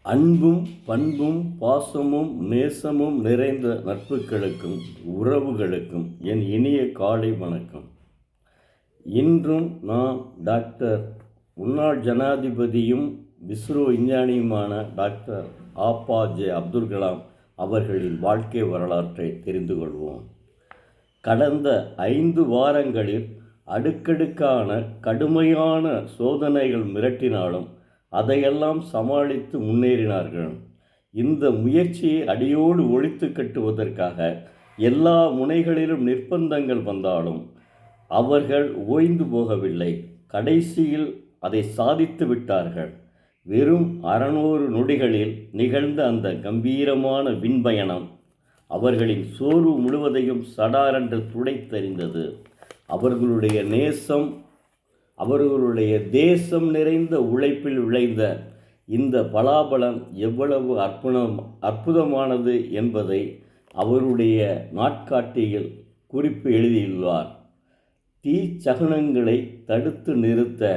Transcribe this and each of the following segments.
அன்பும் பண்பும் பாசமும் நேசமும் நிறைந்த நட்புகளுக்கும் உறவுகளுக்கும் என் இனிய காலை வணக்கம். இன்றும் நான் டாக்டர் முன்னாள் ஜனாதிபதியும் இஸ்ரோ விஞ்ஞானியுமான டாக்டர் ஆ.ப.ஜே. அப்துல் கலாம் அவர்களின் வாழ்க்கை வரலாற்றை தெரிந்து கொள்வோம். கடந்த 5 வாரங்களில் அடுக்கடுக்கான கடுமையான சோதனைகள் மிரட்டினாலும் அதையெல்லாம் சமாளித்து முன்னேறினார்கள். இந்த முயற்சியை அடியோடு ஒழித்து கட்டுவதற்காக எல்லா முனைகளிலும் நிர்பந்தங்கள் வந்தாலும் அவர்கள் ஓய்ந்து போகவில்லை. கடைசியில் அதை சாதித்து விட்டார்கள். வெறும் 600 நொடிகளில் நிகழ்ந்த அந்த கம்பீரமான விண்பயணம் அவர்களின் சோர்வு முழுவதையும் சடாரென்று துடைத்தெறிந்தது. அவர்களுடைய தேசம் நிறைந்த உழைப்பில் விளைந்த இந்த பலாபலம் எவ்வளவு அற்புதமானது என்பதை அவருடைய நாட்காட்டியில் குறிப்பு எழுதியுள்ளார். தீச்சகனங்களை தடுத்து நிறுத்த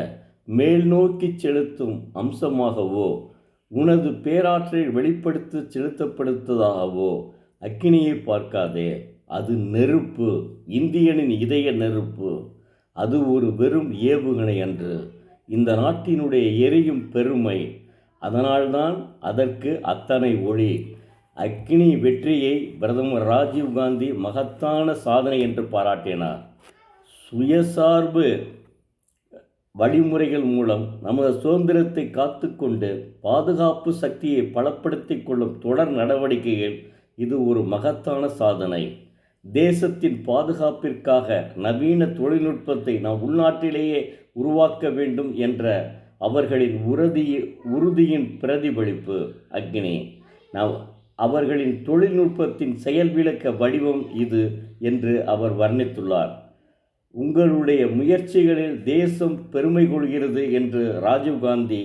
மேல் நோக்கி செலுத்தும் அம்சமாகவோ உனது பேராற்றை வெளிப்படுத்த செலுத்தப்படுத்ததாகவோ அக்கினியை பார்க்காதே. அது நெருப்பு, இந்தியனின் இதய நெருப்பு. அது ஒரு வெறும் ஏவுகணை அன்று, இந்த நாட்டினுடைய எரியும் பெருமை. அதனால்தான் அதற்கு அத்தனை ஒளி. அக்கினி வெற்றியை பிரதமர் ராஜீவ்காந்தி மகத்தான சாதனை என்று பாராட்டினார். சுயசார்பு வழிமுறைகள் மூலம் நமது சுதந்திரத்தை காத்துக்கொண்டு பாதுகாப்பு சக்தியை பலப்படுத்திக் கொள்ளும் தொடர் நடவடிக்கைகள் இது ஒரு மகத்தான சாதனை. தேசத்தின் பாதுகாப்பிற்காக நவீன தொழில்நுட்பத்தை நாம் உள்நாட்டிலேயே உருவாக்க வேண்டும் என்ற அவர்களின் உறுதியின் பிரதிபலிப்பு அக்னி. அவர்களின் தொழில்நுட்பத்தின் செயல்விளக்க வடிவம் இது என்று அவர் வர்ணித்துள்ளார். உங்களுடைய முயற்சிகளில் தேசம் பெருமை கொள்கிறது என்று ராஜீவ்காந்தி